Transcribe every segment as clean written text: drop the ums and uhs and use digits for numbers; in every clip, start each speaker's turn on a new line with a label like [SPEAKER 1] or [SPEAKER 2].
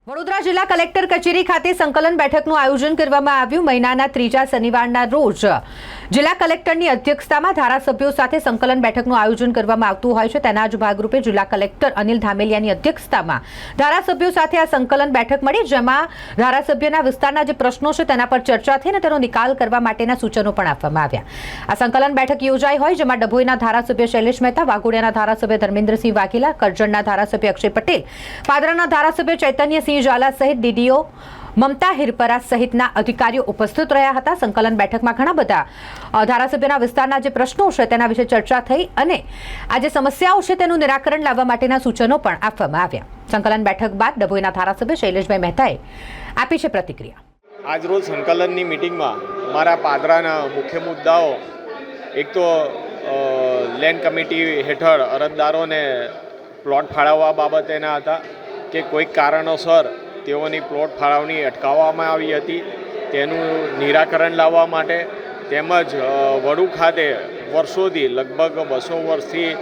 [SPEAKER 1] વડોદરા જિલ્લા કલેક્ટર કચેરી ખાતે સંકલન બેઠકનું આયોજન કરવામાં આવ્યું। મહિનાના ત્રીજા શનિવારના રોજ જિલ્લા કલેક્ટરની અધ્યક્ષતામાં ધારાસભ્યો સાથે સંકલન બેઠકનું આયોજન કરવામાં આવતું હોય છે। તેના જ ભાગરૂપે જિલ્લા કલેક્ટર અનિલ ધામેલિયાની અધ્યક્ષતામાં ધારાસભ્યો સાથે આ સંકલન બેઠક મળી, જેમાં ધારાસભ્યના વિસ્તારના જે પ્રશ્નો છે તેના પર ચર્ચા થઈને તેનો નિકાલ કરવા માટેના સૂચનો પણ આપવામાં આવ્યા। આ સંકલન બેઠક યોજાઈ હોય, જેમાં ડભોઈના ધારાસભ્ય શૈલેષ મહેતા, વાઘોડિયાના ધારાસભ્ય ધર્મેન્દ્રસિંહ વાઘેલા, કરજણના ધારાસભ્ય અક્ષય પટેલ, પાદરાના ધારાસભ્ય ચૈતન્યસિંહ ઝાલા સહિત ડીડીઓ મમતા હિરપરા સહિતના અધિકારીઓ ઉપસ્થિત રહ્યા હતા। સંકલન બેઠકમાં ઘણા બધા ધારાસભ્યના વિસ્તારના જે પ્રશ્નો છે તેના વિશે ચર્ચા થઈ અને આ જે સમસ્યાઓ છે તેનું નિરાકરણ લાવવા માટેના સૂચનો પણ આપવામાં આવ્યા। સંકલન બેઠક બાદ ડભોઈના ધારાસભ્ય શૈલેષભાઈ મહેતાએ આપી છે પ્રતિક્રિયા।
[SPEAKER 2] આજરોજ સંકલનની મિટિંગમાં મારા પાદરાના મુખ્ય મુદ્દાઓ એક તો લેન્ડ કમિટી હેઠળ અરજદારોને પ્લોટ ફાળવવા બાબતેના હતા કે કોઈક કારણોસર તેઓની પ્લોટ ફાળવણી અટકાવવામાં આવી હતી, તેનું નિરાકરણ લાવવા માટે, તેમજ વડુ ખાતે વર્ષોથી લગભગ 200 વર્ષથી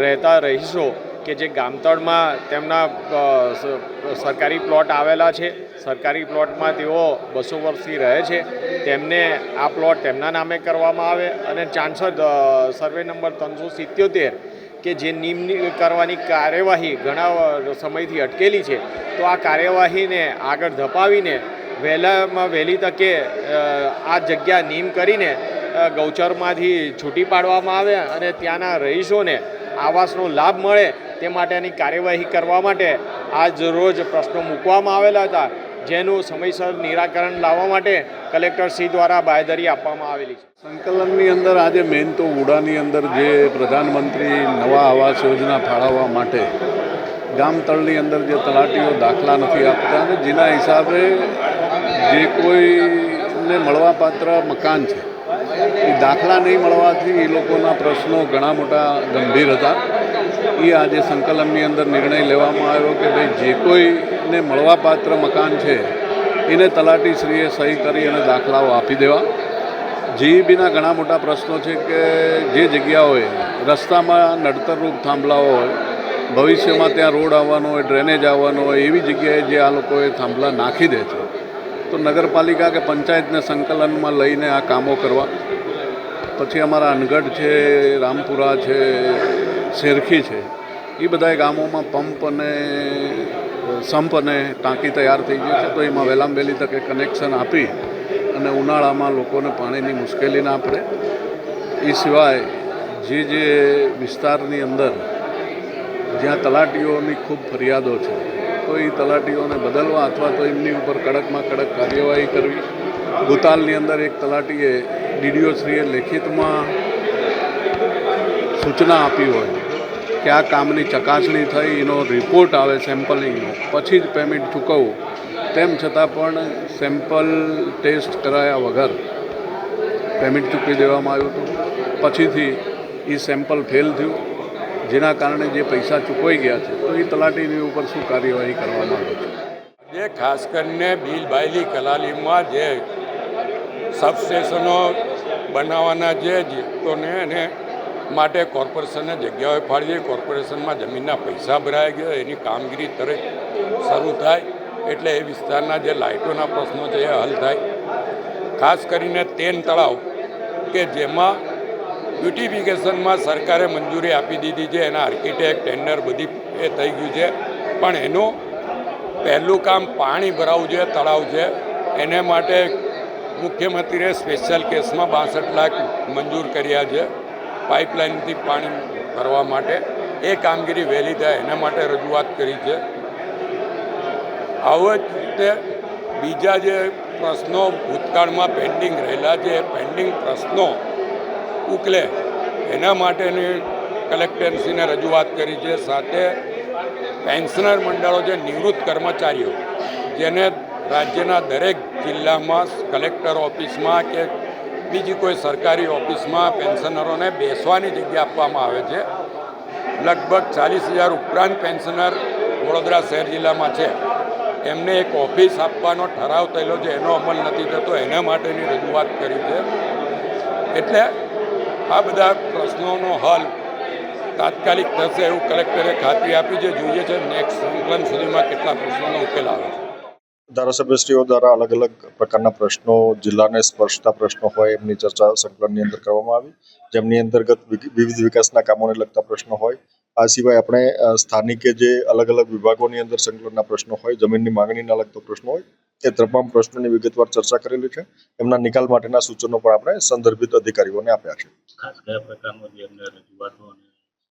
[SPEAKER 2] રહેતા રહીશો કે જે ગામતળમાં તેમના સરકારી પ્લોટ આવેલા છે, સરકારી પ્લોટમાં તેઓ 200 વર્ષથી રહે છે, તેમને આ પ્લોટ તેમના નામે કરવામાં આવે અને ચાંસદ સર્વે નંબર 377 કે જે નિયમની કરવાની કાર્યવાહી ઘણા સમયથી અટકેલી છે, તો આ કાર્યવાહીને આગળ ધપાવીને વહેલામાં વહેલી તકે આ જગ્યા નિયમ કરીને ગૌચરમાંથી છૂટી પાડવામાં આવે અને ત્યાંના રહીશોને આવાસનો લાભ મળે તે માટેની કાર્યવાહી કરવા માટે આજ રોજ પ્રશ્નો મૂકવામાં આવેલા હતા, જેનું સમયસર નિરાકરણ લાવવા માટે કલેક્ટરશ્રી દ્વારા બાંયધરી આપવામાં આવેલી છે।
[SPEAKER 3] સંકલનની અંદર આજે મેઇન તો ઉડાની અંદર જે પ્રધાનમંત્રી નવા આવાસ યોજના ફાળવવા માટે ગામ તળની અંદર જે તલાટીઓ દાખલા નથી આપતા અને જેના હિસાબે જે કોઈને મળવાપાત્ર મકાન છે એ દાખલા નહીં મળવાથી એ લોકોના પ્રશ્નો ઘણા મોટા ગંભીર હતા। એ આજે સંકલનની અંદર નિર્ણય લેવામાં આવ્યો કે ભાઈ જે કોઈને મળવાપાત્ર મકાન છે એને તલાટીશ્રીએ સહી કરી અને દાખલાઓ આપી દેવા। જીઈબીના ઘણા મોટા પ્રશ્નો છે કે જે જગ્યાઓએ રસ્તામાં નડતરરૂપ થાંભલાઓ હોય, ભવિષ્યમાં ત્યાં રોડ આવવાનો હોય, ડ્રેનેજ આવવાનો હોય, એવી જગ્યાએ જે આ લોકોએ થાંભલા નાખી દે છે, તો નગરપાલિકા કે પંચાયતને સંકલનમાં લઈને આ કામો કરવા। પછી અમારા અનગઢ છે, રામપુરા છે, શેરખી છે, એ બધા ગામોમાં પંપ અને સંપ અને ટાંકી તૈયાર થઈ ગઈ છે, તો એમાં વહેલામાં વહેલી તકે કનેક્શન આપી અને ઉનાળામાં લોકોને પાણીની મુશ્કેલી ના પડે। એ સિવાય જે વિસ્તારની અંદર જ્યાં તલાટીઓની ખૂબ ફરિયાદો છે, તો એ તલાટીઓને બદલવા અથવા તો એમની ઉપર કડકમાં કડક કાર્યવાહી કરવી। ગુતાલની અંદર એક તલાટીએ ડીડીઓશ્રીએ લેખિતમાં સૂચના આપી હોય કે આ કામની ચકાસણી થઈ, એનો રિપોર્ટ આવે સેમ્પલિંગનો, પછી જ પેમેન્ટ ચૂકવવું, તેમ છતાં પણ સેમ્પલ ટેસ્ટ કરાયા વગર પેમેન્ટ ચૂકવી દેવામાં આવ્યું હતું। પછીથી એ સેમ્પલ ફેલ થયું, જેના કારણે જે પૈસા ચૂકવાઈ ગયા છે, તો એ તલાટીની ઉપર શું કાર્યવાહી કરવામાં આવે છે?
[SPEAKER 4] જે ખાસ કરીને બિલ બાયલી કલાલીમાં જે સબસ્ટેશનો બનાવવાના તોને એને માટે કોર્પોરેશનને જગ્યાઓ ફાળવી, કોર્પોરેશનમાં જમીનના પૈસા ભરાઈ ગયા, એની કામગીરી તરત શરૂ થાય એટલે એ વિસ્તારના જે લાઇટોના પ્રશ્નો છે એ હલ થાય। ખાસ કરીને તેન તળાવ કે જેમાં બ્યુટિફિકેશનમાં સરકારે મંજૂરી આપી દીધી છે, એના આર્કિટેક્ટ ટેન્ડર બધી એ થઈ ગયું છે, પણ એનું પહેલું કામ પાણી ભરાવવું જોઈએ, તળાવ છે એને માટે મુખ્યમંત્રીએ સ્પેશિયલ કેસમાં 62 લાખ મંજૂર કર્યા છે પાઇપલાઇનથી પાણી ભરવા માટે। એ કામગીરી વહેલી થાય એના માટે રજૂઆત કરી છે। આવો જ રીતે બીજા જે પ્રશ્નો ભૂતકાળમાં પેન્ડિંગ રહેલા છે, એ પેન્ડિંગ પ્રશ્નો ઉકલે એના માટેની કલેક્ટરશ્રીને રજૂઆત કરી છે। સાથે પેન્શનર મંડળો જે નિવૃત્ત કર્મચારીઓ જેને રાજ્યના દરેક જિલ્લામાં કલેક્ટર ઓફિસમાં કે બીજી કોઈ સરકારી ઓફિસમાં પેન્શનરોને બેસવાની જગ્યા આપવામાં આવે છે, લગભગ 40,000 ઉપરાંત પેન્શનર વડોદરા શહેર જિલ્લામાં છે, એમને એક ઓફિસ આપવાનો ઠરાવ થયેલો છે, એનો અમલ નથી થતો, એના માટેની રજૂઆત કરી છે। એટલે આ બધા પ્રશ્નોનો હલ તાત્કાલિક થશે એવું કલેક્ટરે ખાતરી આપી છે. જોઈએ છે નેક્સ્ટ સંકલન સુધીમાં કેટલા પ્રશ્નોનો ઉકેલ આવે છે.
[SPEAKER 5] ધારાસભ્યશ્રીઓ દ્વારા અલગ અલગ પ્રકારના પ્રશ્નો, જિલ્લાને સ્પર્શતા પ્રશ્નો હોય એમની ચર્ચા સંકલનની અંદર કરવામાં આવી, જેમની અંતર્ગત વિવિધ વિકાસના કામોને લગતા પ્રશ્નો હોય. આ સિવાય આપણે સ્થાનિકે જે અલગ અલગ વિભાગોની અંદર સંકલનના પ્રશ્નો હોય, જમીનની માંગણીના લગતા પ્રશ્નો હોય, એ તમામ પ્રશ્નોની વિગતવાર ચર્ચા કરેલી છે. એમના નિકાલ માટેના સૂચનો પણ આપણે સંદર્ભિત અધિકારીઓને આપ્યા છે.
[SPEAKER 6] ખાસ કયા પ્રકારનો જે એમને રજૂઆતો અને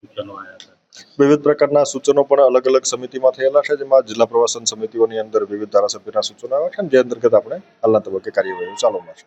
[SPEAKER 6] સૂચનો આવ્યા હતા?
[SPEAKER 5] વિવિધ પ્રકારના સૂચનો પણ અલગ અલગ સમિતિમાં થયેલા છે, જેમાં જિલ્લા પ્રવાસન સમિતિઓની અંદર વિવિધ ધારાસભ્યના સૂચનો આવ્યા છે, જે અંતર્ગત આપણે હાલના તબક્કે કાર્યવાહી ચાલુમાં છે.